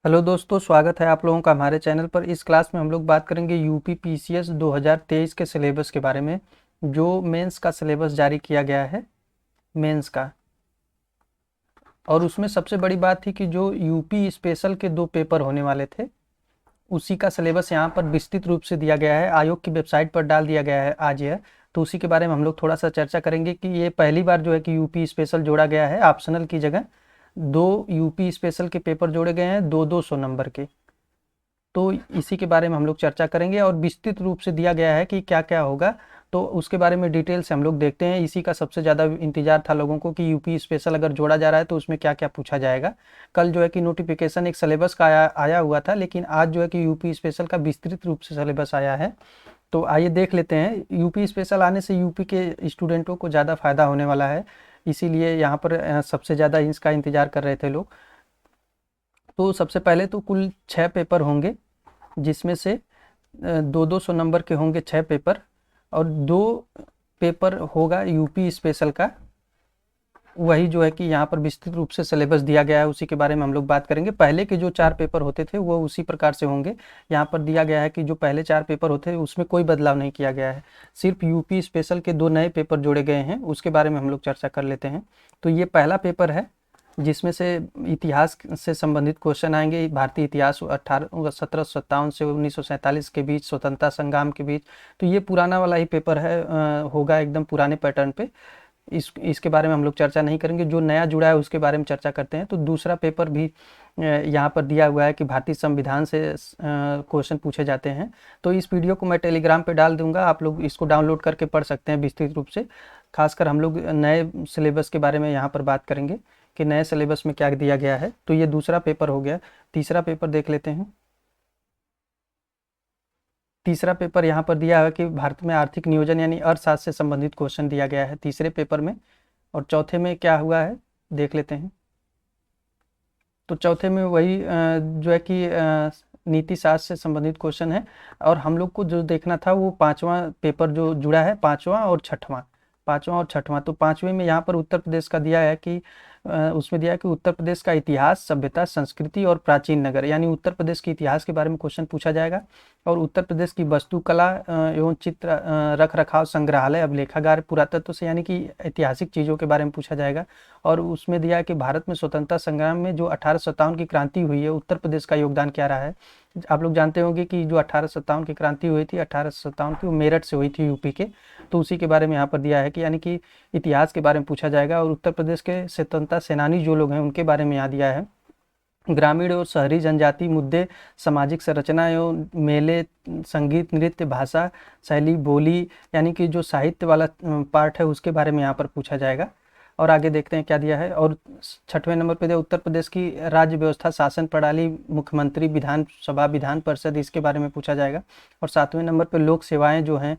Hello दोस्तों, स्वागत है आप लोगों का हमारे चैनल पर। इस क्लास में हम लोग बात करेंगे यूपी पीसीएस 2023 के सिलेबस के बारे में। जो मेंस का सिलेबस जारी किया गया है, मेंस का, और उसमें सबसे बड़ी बात थी कि जो यूपी स्पेशल के 2 पेपर होने वाले थे, उसी का सिलेबस यहाँ पर विस्तृत रूप से दिया गया है, आयोग की वेबसाइट पर डाल दिया गया है आज यह। तो उसी के बारे में हम लोग थोड़ा सा चर्चा करेंगे कि ये पहली बार जो है कि यूपी स्पेशल जोड़ा गया है। ऑप्शनल की जगह 2 यूपी स्पेशल के पेपर जोड़े गए हैं, 2-200 नंबर के। तो इसी के बारे में हम लोग चर्चा करेंगे और विस्तृत रूप से दिया गया है कि क्या क्या होगा, तो उसके बारे में डिटेल से हम लोग देखते हैं। इसी का सबसे ज़्यादा इंतजार था लोगों को कि यूपी स्पेशल अगर जोड़ा जा रहा है तो उसमें क्या क्या पूछा जाएगा। कल जो है कि नोटिफिकेशन एक सिलेबस का आया हुआ था, लेकिन आज जो है कि यूपी स्पेशल का विस्तृत रूप से सिलेबस आया है। तो आइए देख लेते हैं। यूपी स्पेशल आने से यूपी के स्टूडेंटों को ज़्यादा फायदा होने वाला है, इसीलिए यहाँ पर सबसे ज़्यादा इसका इंतजार कर रहे थे लोग। तो सबसे पहले तो कुल 6 पेपर होंगे, जिसमें से 2-200 नंबर के होंगे 6 पेपर, और 2 पेपर होगा यूपी स्पेशल का। वही जो है कि यहाँ पर विस्तृत रूप से सिलेबस दिया गया है, उसी के बारे में हम लोग बात करेंगे। पहले के जो 4 पेपर होते थे वो उसी प्रकार से होंगे। यहाँ पर दिया गया है कि जो पहले 4 पेपर होते थे उसमें कोई बदलाव नहीं किया गया है, सिर्फ यूपी स्पेशल के 2 नए पेपर जोड़े गए हैं। उसके बारे में हम लोग चर्चा कर लेते हैं। तो ये पहला पेपर है, जिसमें से इतिहास से संबंधित क्वेश्चन आएंगे। भारतीय इतिहास 1757 से 1947 के बीच, स्वतंत्रता संग्राम के बीच। तो ये पुराना वाला ही पेपर है, होगा एकदम पुराने पैटर्न पे। इसके बारे में हम लोग चर्चा नहीं करेंगे। जो नया जुड़ा है उसके बारे में चर्चा करते हैं। तो दूसरा पेपर भी यहाँ पर दिया हुआ है कि भारतीय संविधान से क्वेश्चन पूछे जाते हैं। तो इस वीडियो को मैं टेलीग्राम पे डाल दूंगा, आप लोग इसको डाउनलोड करके पढ़ सकते हैं विस्तृत रूप से। खासकर हम लोग नए सिलेबस के बारे में यहाँ पर बात करेंगे कि नए सिलेबस में क्या दिया गया है। तो ये दूसरा पेपर हो गया। तीसरा पेपर देख लेते हैं। तीसरा पेपर यहाँ पर दिया है कि भारत में आर्थिक नियोजन यानी अर्थशास्त्र से संबंधित क्वेश्चन दिया गया है तीसरे पेपर में। और चौथे में क्या हुआ है देख लेते हैं। तो चौथे में वही जो है कि नीति शास्त्र से संबंधित क्वेश्चन है। और हम लोग को जो देखना था वो 5वां पेपर जो जुड़ा है, 5वां और 6वां। 5वां और 6वां। तो 5वें में यहाँ पर उत्तर प्रदेश का दिया है कि उसमें दिया है कि उत्तर प्रदेश का इतिहास, सभ्यता, संस्कृति और प्राचीन नगर, यानी उत्तर प्रदेश के इतिहास के बारे में क्वेश्चन पूछा जाएगा। और उत्तर प्रदेश की वास्तुकला एवं चित्र रख रखाव, संग्रहालय, अभिलेखागार, पुरातत्व से यानी कि ऐतिहासिक चीज़ों के बारे में पूछा जाएगा। और उसमें दिया है कि भारत में स्वतंत्रता संग्राम में जो 1857 की क्रांति हुई है, उत्तर प्रदेश का योगदान क्या रहा है। आप लोग जानते होंगे कि जो 1857 की क्रांति हुई थी, 1857 की, वो मेरठ से हुई थी, यूपी के। तो उसी के बारे में यहाँ पर दिया है कि यानी कि इतिहास के बारे में पूछा जाएगा। और उत्तर प्रदेश के स्वतंत्रता सेनानी जो लोग हैं उनके बारे में यहाँ दिया है। ग्रामीण और शहरी जनजाति मुद्दे, सामाजिक संरचना एवं मेले, संगीत, नृत्य, भाषा, शैली, बोली, यानी कि जो साहित्य वाला पार्ट है उसके बारे में यहाँ पर पूछा जाएगा। और आगे देखते हैं क्या दिया है। और 6वें नंबर पर दिया उत्तर प्रदेश की राज्य व्यवस्था, शासन प्रणाली, मुख्यमंत्री, विधानसभा, विधान परिषद, इसके बारे में पूछा जाएगा। और 7वें नंबर पर लोक सेवाएं जो हैं,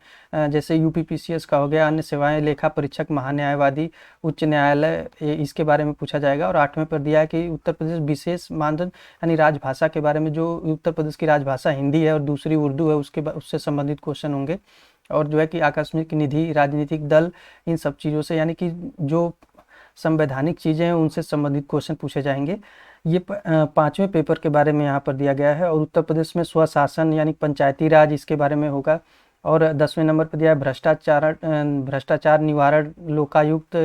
जैसे यूपी पीसीएस का हो गया, अन्य सेवाएं, लेखा परीक्षक, महान्यायवादी, उच्च न्यायालय, इसके बारे में पूछा जाएगा। और 8वें पर दिया है कि उत्तर प्रदेश विशेष मानदंड यानी राजभाषा के बारे में, जो उत्तर प्रदेश की राजभाषा हिंदी है और दूसरी उर्दू है, उससे संबंधित क्वेश्चन होंगे। और जो है कि आकस्मिक निधि, राजनीतिक दल, इन सब चीज़ों से यानी कि जो संवैधानिक चीज़ें हैं उनसे संबंधित क्वेश्चन पूछे जाएंगे। ये 5वें पेपर के बारे में यहाँ पर दिया गया है। और उत्तर प्रदेश में स्वशासन यानी पंचायती राज, इसके बारे में होगा। और 10वें नंबर पर दिया है भ्रष्टाचार निवारण, लोकायुक्त,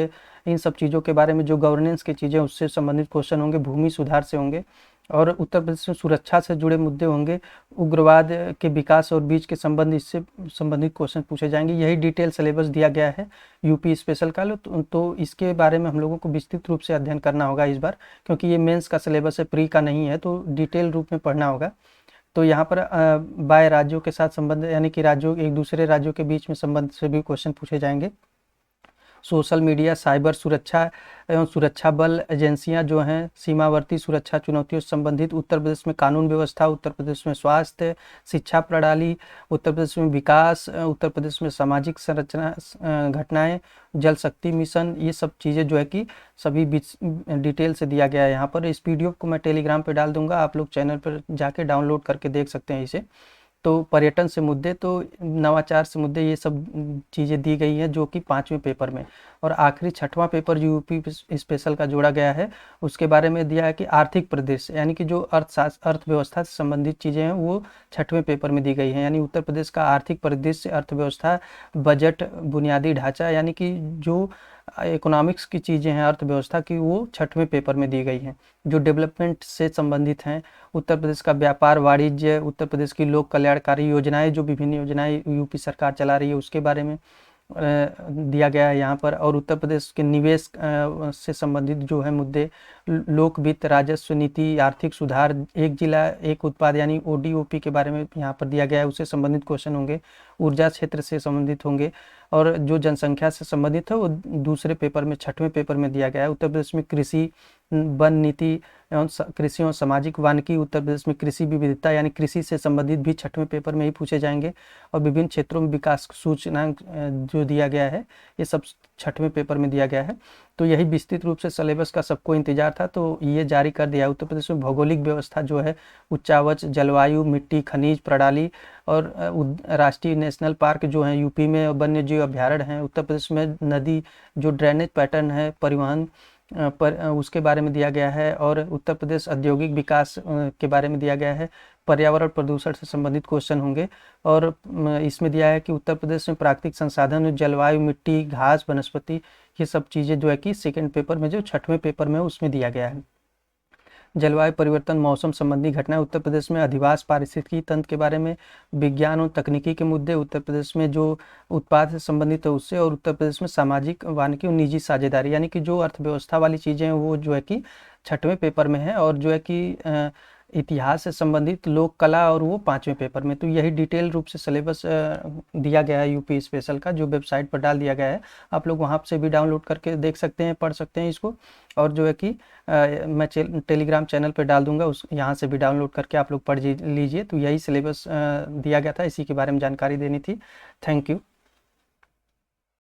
इन सब चीज़ों के बारे में, जो गवर्नेंस की चीज़ें उससे संबंधित क्वेश्चन होंगे। भूमि सुधार से होंगे। और उत्तर प्रदेश में सुरक्षा से जुड़े मुद्दे होंगे। उग्रवाद के विकास और बीच के संबंध, इससे संबंधित क्वेश्चन पूछे जाएंगे। यही डिटेल सिलेबस दिया गया है यूपी स्पेशल का। तो इसके बारे में हम लोगों को विस्तृत रूप से अध्ययन करना होगा इस बार, क्योंकि ये मेंस का सिलेबस है, प्री का नहीं है, तो डिटेल रूप में पढ़ना होगा। तो यहाँ पर बाय राज्यों के साथ संबंध, यानी कि राज्यों, एक दूसरे राज्यों के बीच में संबंध से भी क्वेश्चन पूछे जाएंगे। सोशल मीडिया, साइबर सुरक्षा एवं सुरक्षा बल एजेंसियां जो हैं, सीमावर्ती सुरक्षा चुनौतियों से संबंधित, उत्तर प्रदेश में कानून व्यवस्था, उत्तर प्रदेश में स्वास्थ्य, शिक्षा प्रणाली, उत्तर प्रदेश में विकास, उत्तर प्रदेश में सामाजिक संरचना घटनाएं, जल शक्ति मिशन, ये सब चीज़ें जो है कि सभी डिटेल से दिया गया है यहाँ पर। इस पीडीएफ को मैं टेलीग्राम पर डाल दूंगा, आप लोग चैनल पर जाके डाउनलोड करके देख सकते हैं इसे। तो पर्यटन से मुद्दे, तो नवाचार से मुद्दे, ये सब चीज़ें दी गई हैं जो कि 5वें पेपर में। और आखिरी 6वां पेपर जो यूपी स्पेशल का जोड़ा गया है उसके बारे में दिया है कि आर्थिक परिदृश्य, यानी कि जो अर्थव्यवस्था से संबंधित चीज़ें हैं वो 6वें पेपर में दी गई हैं। यानी उत्तर प्रदेश का आर्थिक परिदृश्य, अर्थव्यवस्था, बजट, बुनियादी ढांचा, यानी कि जो इकोनॉमिक्स की चीज़ें हैं अर्थव्यवस्था की, वो 6वें पेपर में दी गई हैं। जो डेवलपमेंट से संबंधित हैं, उत्तर प्रदेश का व्यापार, वाणिज्य, उत्तर प्रदेश की लोक कल्याणकारी योजनाएं, जो विभिन्न योजनाएं यूपी सरकार चला रही है उसके बारे में दिया गया है यहाँ पर। और उत्तर प्रदेश के निवेश से संबंधित जो है मुद्दे, लोक वित्त, राजस्व नीति, आर्थिक सुधार, एक जिला एक उत्पाद यानी ODOP के बारे में यहाँ पर दिया गया है, उससे संबंधित क्वेश्चन होंगे। ऊर्जा क्षेत्र से संबंधित होंगे। और जो जनसंख्या से संबंधित है वो दूसरे पेपर में, 6वें पेपर में दिया गया है। उत्तर प्रदेश में कृषि, वन नीति एवं कृषि एवं सामाजिक वानिकी, उत्तर प्रदेश में कृषि विविधता, यानी कृषि से संबंधित भी 6वें पेपर में ही पूछे जाएंगे। और विभिन्न क्षेत्रों में विकास सूचनांक जो दिया गया है ये सब 6वें पेपर में दिया गया है। तो यही विस्तृत रूप से सिलेबस का सबको इंतजार था, तो ये जारी कर दिया। उत्तर प्रदेश में भौगोलिक व्यवस्था जो है, उच्चावच, जलवायु, मिट्टी, खनिज प्रणाली और राष्ट्रीय नेशनल पार्क जो हैं यूपी में, वन्य जीव अभ्यारण्य हैं। उत्तर प्रदेश में नदी, जो ड्रेनेज पैटर्न है, परिवहन पर उसके बारे में दिया गया है। और उत्तर प्रदेश औद्योगिक विकास के बारे में दिया गया है। पर्यावरण प्रदूषण से संबंधित क्वेश्चन होंगे। और इसमें दिया है कि उत्तर प्रदेश में प्राकृतिक संसाधन, जलवायु, मिट्टी, घास, वनस्पति, ये सब चीज़ें जो है कि सेकेंड पेपर में, जो 6वें पेपर में उसमें दिया गया है। जलवायु परिवर्तन, मौसम संबंधी घटनाएं, उत्तर प्रदेश में अधिवास, पारिस्थितिकी तंत्र के बारे में, विज्ञान और तकनीकी के मुद्दे, उत्तर प्रदेश में जो उत्पाद से संबंधित है उससे, और उत्तर प्रदेश में सामाजिक वानिकी और निजी साझेदारी, यानी कि जो अर्थव्यवस्था वाली चीज़ें हैं वो जो है कि 6वें पेपर में है। और जो है कि इतिहास से संबंधित, लोक कला, और वो 5वें पेपर में। तो यही डिटेल रूप से सिलेबस दिया गया है यूपी स्पेशल का, जो वेबसाइट पर डाल दिया गया है। आप लोग वहाँ से भी डाउनलोड करके देख सकते हैं, पढ़ सकते हैं इसको। और जो है कि मैं टेलीग्राम चैनल पर डाल दूंगा, उस यहाँ से भी डाउनलोड करके आप लोग पढ़ लीजिए। तो यही सिलेबस दिया गया था, इसी के बारे में जानकारी देनी थी। Thank you.